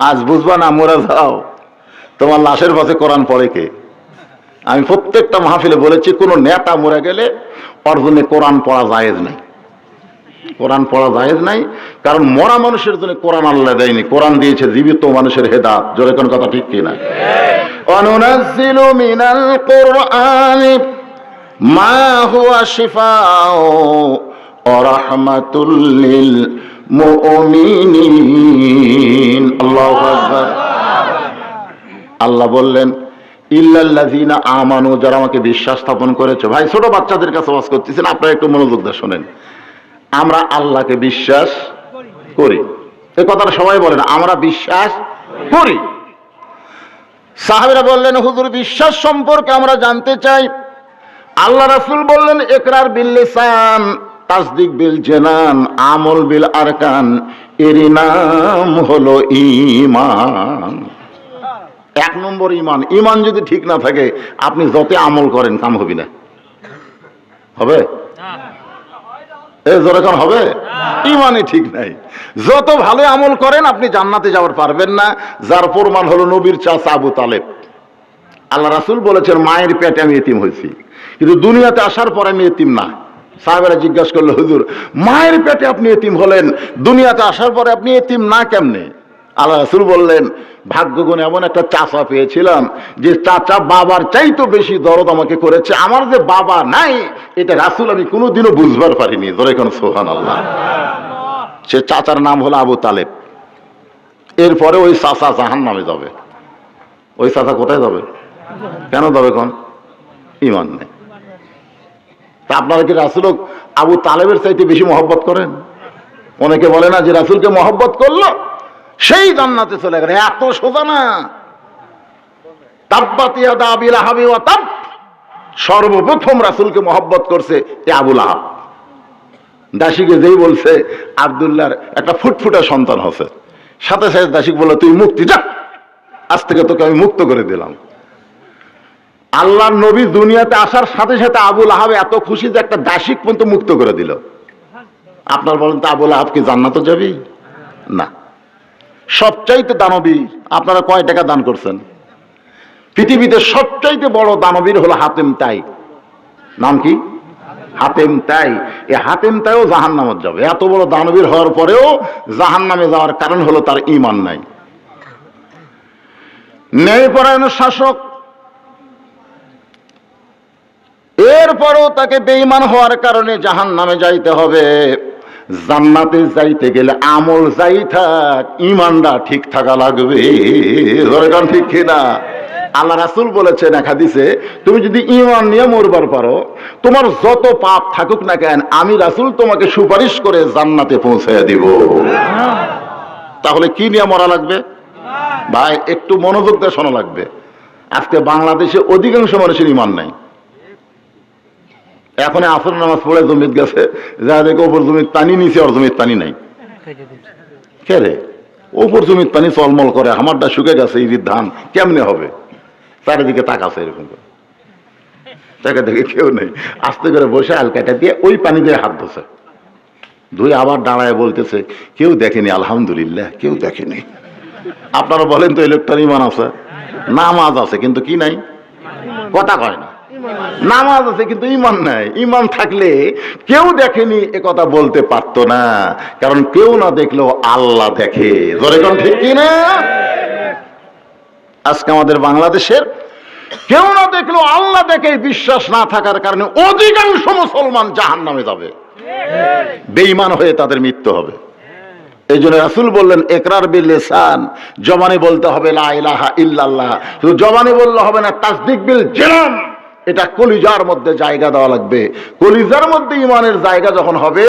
আজ বুঝবা না, মরে যাও, তোমার লাশের পাশে কোরআন পড়ে কে? আমি প্রত্যেকটা মাহফিলে বলেছি, কোন নেতা মরে গেলে ওর জন্য কোরআন পড়া জায়েজ নাই। কোরআন পড়া জায়েজ নাই, কারণ মরা মানুষের জন্য কোরআন আল্লাহ দেয়নি, কোরআন দিয়েছে জীবিত মানুষের হেদায়েত। জোরে কোন কথা ঠিক কিনা? অনুনাজ্জিলু মিনাল কুরআনি মা হুয়া শিফাউ ওয়া রাহমাতুল লিল মুমিনিন। আল্লাহু আকবার। আল্লাহ বললেন ইল্লাল্লাযীনা আমানু, যারা আমাকে বিশ্বাস স্থাপন করেছে। ভাই ছোট বাচ্চাদের কাছে ওয়াজ করতেছেন, আপনারা একটু মনোযোগ দিয়ে শুনেন। আমরা আল্লাহকে বিশ্বাস করি, এই কথাটা সবাই বলেন, আমরা বিশ্বাস করি। সাহাবীরা বললেন হুজুর বিশ্বাস সম্পর্কে আমরা জানতে চাই। আল্লাহ রাসূল বললেন ইকরার বিল লিসান, তাসদিক বিল জানান, আমল বিল আরকান, এরই নাম হলো ঈমান। এক নম্বর ঈমান। ঈমান যদি ঠিক না থাকে আপনি যত আমল করেন কাম হবে না। হবে? যখন হবে ঈমানই ঠিক নাই, যত ভালো আমল করেন আপনি জান্নাতে যাওয়ার পারবেন না। যার প্রমাণ হলো নবীর চাচা আবু তালেব। আল্লাহ রাসূল বলেছেন মায়ের পেটে আমি এতিম হয়েছি, কিন্তু দুনিয়াতে আসার পর আমি এতিম না। সাহাবারা জিজ্ঞাসা করলো হুজুর মায়ের পেটে আপনি এতিম হলেন, দুনিয়াতে আসার পরে আপনি এতিম না কেমনে? আল্লাহ রাসূল বললেন ভাগ্যগুণে এমন একটা চাচা পেয়েছিলাম যে চাচা বাবার চাইতো বেশি দরদ আমাকে করেছে। আমার যে বাবা নাই এটা রাসূল আমি কোনোদিনও বুঝবার পারিনি। ধরে কোন সুবহানাল্লাহ। সে চাচার নাম হলো আবু তালেব। এরপরে ওই চাচা জাহান্নামে যাবে। ওই চাচা কোথায় যাবে? কেন যাবে? কোন ঈমান নেই। তা আপনারা কি রাসূল আবু তালেবের চাইতে বেশি মহব্বত করেন? অনেকে বলে না যে রাসূলকে মহব্বত করলো সেই জান্নাতে চলে গেল। এত সোজা না। তাব্বাত ইয়াদা আবি লাহাবি ওয়া তাব, সর্বপ্রথম রাসূলকে মহব্বত করছে এ আবু লাহাব। দাসীকে যেই বলছে আব্দুল্লাহর একটা ফুটফুটে সন্তান হচ্ছে, সাথে সাথে দাসী বলল তুই মুক্তি, যা, আজ থেকে তোকে আমি মুক্ত করে দিলাম। আল্লাহর নবী দুনিয়াতে আসার সাথে সাথে আবু লাহাব এত খুশি যে একটা দাসী পর্যন্ত মুক্ত করে দিল। আপনার বলেন তো আবু লাহাব কি জান্নাতে যাবে? না। সবচাইতে দানবীর আপনারা কয় টাকা দান করছেন? পৃথিবীতে সবচাইতে বড় দানবীর হলো হাতেম তাই। নাম কি? হাতেম তাই। এই হাতেম তাইও জাহান্নামে যাবে। এত বড় দানবীর হওয়ার পরেও জাহান্নামে যাওয়ার কারণ হলো তার ঈমান নাই। ন্যায়পরায়ণ শাসক, এরপরও তাকে বেঈমান হওয়ার কারণে জাহান্নামে যাইতে হবে। জান্নাতে যাইতে গেলে আমল যাই থাক ঈমানটা ঠিক থাকা লাগবে। ঠিক কিনা? আল্লাহ রাসূল বলেছেন এক হাদিসে, তুমি যদি ঈমান নিয়ে মরবার পারো, তোমার যত পাপ থাকুক না কেন আমি রাসূল তোমাকে সুপারিশ করে জান্নাতে পৌঁছায় দিব। তাহলে কি নিয়ে মরা লাগবে? ভাই একটু মনোযোগ দিয়ে শোনা লাগবে। আজকে বাংলাদেশে অধিকাংশ মানুষের ঈমান নাই। এখন আসর নামাজ পড়ে জমিত গেছে, যা দেখে ওপর জমির পানি, নিচে ওর জমির পানি নাই। কে রে? ওপর জমির পানি চলমল করে, আমারটা শুকে গেছে, ঈদের ধান কেমনে হবে? চারিদিকে তাকাছে এরকম করে, তাকে দেখে কেউ নেই। আস্তে করে বসে আলকাটা দিয়ে ওই পানি দিয়ে হাত ধোছে, ধুয়ে আবার দাঁড়ায় বলতেছে কেউ দেখেনি, আলহামদুলিল্লাহ কেউ দেখেনি। আপনারা বলেন তো এই লোকটার ঈমান আছে? নামাজ আছে কিন্তু কি নাই? কথা কয় না। নামাজ আছে কিন্তু ঈমান নাই। ঈমান থাকলে কেউ দেখেনি এ কথা বলতে পারতো না, কারণ কেউ না দেখলেও আল্লাহ দেখে। জোরে কোন ঠিক কিনা? আজকে আমাদের বাংলাদেশের কেউ না দেখলেও আল্লাহ দেখে বিশ্বাস না থাকার কারণে অধিকাংশ মুসলমান জাহান্নামে যাবে, বেঈমান হয়ে তাদের মৃত্যু হবে। এই জন্য রাসূল বললেন ইকরার বিল লিসান, জবানে বলতে হবে লা ইলাহা ইল্লাল্লাহ। শুধু জবানে বললে হবে না, তাসদিক বিল জানান, এটা কলিজার মধ্যে জায়গা দেওয়া লাগবে। কলিজার মধ্যে ঈমানের জায়গা যখন হবে